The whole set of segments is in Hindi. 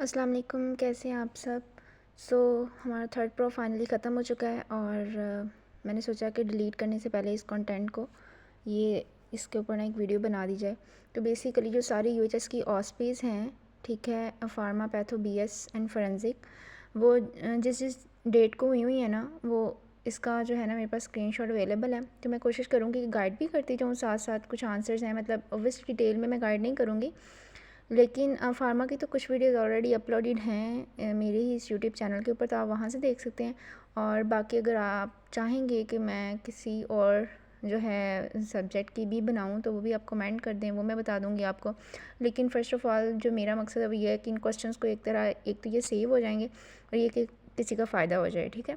अस्सलाम वालेकुम, कैसे हैं आप सब। हमारा थर्ड प्रो फाइनली ख़त्म हो चुका है और मैंने सोचा कि डिलीट करने से पहले इस कंटेंट को इसके ऊपर ना एक वीडियो बना दी जाए। तो बेसिकली जो सारी यूएचएस की ऑस्पीज़ हैं, ठीक है, pharma, patho, BS and forensic, वो जिस जिस डेट को हुई है ना, वो इसका जो है ना मेरे पास स्क्रीनशॉट अवेलेबल है। तो मैं कोशिश करूँगी कि गाइड भी करती जाऊँ, साथ साथ कुछ आंसर्स हैं, मतलब ऑब्वियस डिटेल में मैं गाइड नहीं करूँगी, लेकिन फार्मा की तो कुछ वीडियोज़ ऑलरेडी अपलोडेड हैं मेरे ही इस यूट्यूब चैनल के ऊपर, तो आप वहाँ से देख सकते हैं। और बाकी अगर आप चाहेंगे कि मैं किसी और जो है सब्जेक्ट की भी बनाऊँ तो वो भी आप कमेंट कर दें, वो मैं बता दूँगी आपको। लेकिन फ़र्स्ट ऑफ़ ऑल जो मेरा मकसद अभी ये है कि इन क्वेश्चंस को एक तो ये सेव हो जाएंगे और ये कि किसी का फ़ायदा हो जाए, ठीक है।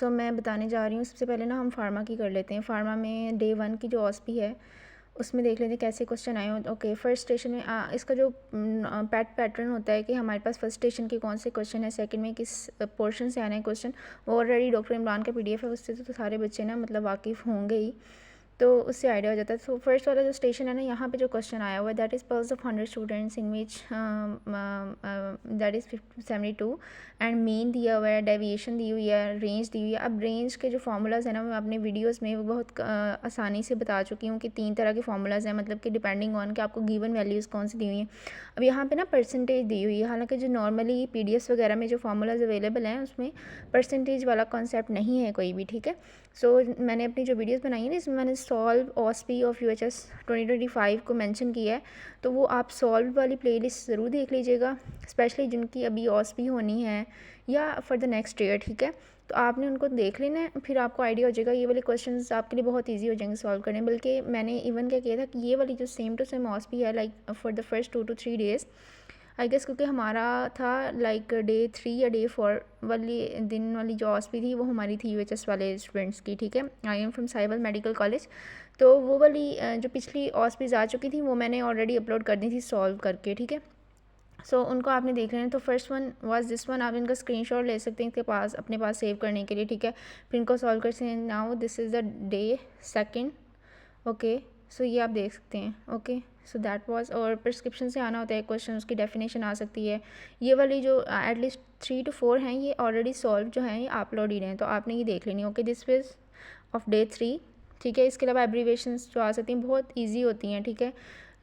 मैं बताने जा रही हूँ। सबसे पहले ना हम फार्मा की कर लेते हैं। फार्मा में डे 1 की जो ऑस्पी है उसमें देख लेते हैं कैसे क्वेश्चन आए हो। ओके, फर्स्ट स्टेशन में इसका जो पैटर्न होता है कि हमारे पास फर्स्ट स्टेशन के कौन से क्वेश्चन है, सेकंड में किस पोर्शन से आना है क्वेश्चन, वो ऑलरेडी डॉक्टर इमरान का पीडीएफ है, उससे तो सारे बच्चे ना मतलब वाकिफ़ होंगे ही, तो उससे आइडिया हो जाता है। तो फर्स्ट वाला जो स्टेशन है ना, यहाँ पे जो क्वेश्चन आया हुआ है, that is pulse of 100 students in which that is 72 and mean दिया हुआ है, डेविएशन दी हुई है, रेंज दी हुई है। अब रेंज के जो फार्मूलाज़ है ना, मैं अपने वीडियोस में वो बहुत आसानी से बता चुकी हूँ कि 3 तरह के फार्मूलाज़ हैं, मतलब कि डिपेंडिंग ऑन कि आपको गिवन वैल्यूज़ कौन सी दी हुई हैं। अब यहाँ पे ना परसेंटेज दी हुई है, हालांकि जो नॉर्मली पीडीएफ वगैरह में जो फार्मूलाज अवेलेबल हैं उसमें परसेंटेज वाला कॉन्सेप्ट नहीं है कोई भी, ठीक है। मैंने अपनी जो वीडियोस बनाई है ना, इसमें मैंने सॉल्व ऑस्पी ऑफ यूएचएस 2025 को मेंशन किया है, तो वो आप सॉल्व वाली प्लेलिस्ट ज़रूर देख लीजिएगा, स्पेशली जिनकी अभी ऑस्पी होनी है या फॉर द नेक्स्ट ईयर, ठीक है। तो आपने उनको देख लेना है, फिर आपको आइडिया हो जाएगा। ये वाले क्वेश्चंस आपके लिए बहुत इजी हो जाएंगे सॉल्व करने। बल्कि मैंने इवन क्या किया था कि ये वाली जो सेम टू सेम ऑस्पी है, like for the first 2 to 3 days I guess, क्योंकि हमारा था लाइक डे 3 या डे 4 वाली दिन वाली जो ऑस्पी थी वो हमारी थी यूएचएस वाले स्टूडेंट्स की, ठीक है। I am from Cyble medical college. तो वो वाली जो पिछली ऑस्पीज आ चुकी थी वो मैंने ऑलरेडी अपलोड कर दी थी सॉल्व करके, ठीक है। उनको आपने देख लेना है। तो first one was this one, आप इनका स्क्रीनशॉट ले सकते हैं इसके पास अपने पास सेव करने के लिए, ठीक है। फिर इनको सॉल्व कर सकते हैं। Now this is the day second, okay. ये आप देख सकते हैं, ओके। दैट वाज, और प्रिस्क्रिप्शन से आना होता है क्वेश्चन, उसकी डेफिनेशन आ सकती है। ये वाली जो एटलीस्ट 3 to 4 हैं ये ऑलरेडी सॉल्व जो हैं ये अपलोडेड हैं, तो आपने ये देख लेनी, okay. This was of day 3, ठीक है। इसके अलावा एब्रीवेशंस जो आ सकती हैं बहुत ईजी होती हैं, ठीक है।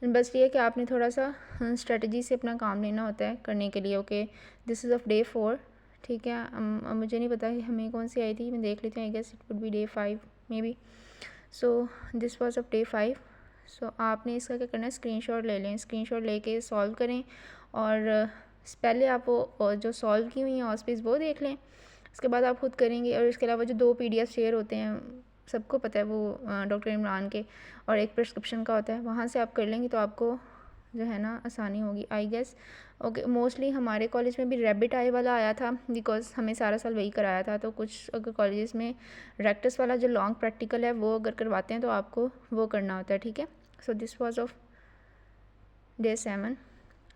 बस ये है कि आपने थोड़ा सा स्ट्रेटजी से अपना काम लेना होता है करने के लिए, okay. This is of day 4, ठीक है। मुझे नहीं पता कि हमें कौन सी आई थी, मैं देख लेती हूँ। I guess it would be day 5 maybe. This was of day 5। आपने इसका क्या करना है, स्क्रीनशॉट ले लें, स्क्रीनशॉट लेके सॉल्व करें। और पहले आप वो जो सॉल्व की हुई हैं ऑस्पीज़ वो देख लें, इसके बाद आप खुद करेंगे। और इसके अलावा जो 2 पीडीएफ शेयर होते हैं, सबको पता है, वो डॉक्टर इमरान के और एक प्रिस्क्रिप्शन का होता है, वहाँ से आप कर लेंगे तो आपको जो है ना आसानी होगी, आई गेस, ओके। मोस्टली हमारे कॉलेज में भी रैबिट आई वाला आया था, बिकॉज हमें सारा साल वही कराया था। तो कुछ अगर कॉलेजेस में रैक्टस वाला जो लॉन्ग प्रैक्टिकल है वो अगर करवाते हैं तो आपको वो करना होता है, ठीक है। This was of day 7।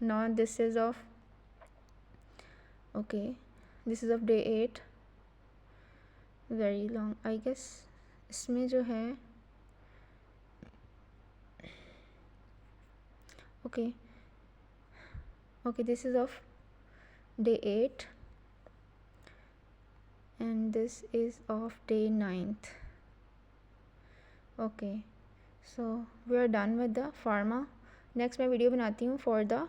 Now this is of, okay, this is of day 8। Very long, I guess इसमें जो है, okay okay, this is of day 8 and this is of day 9th, okay। We are done with the pharma. Next मैं वीडियो बनाती हूँ फॉर द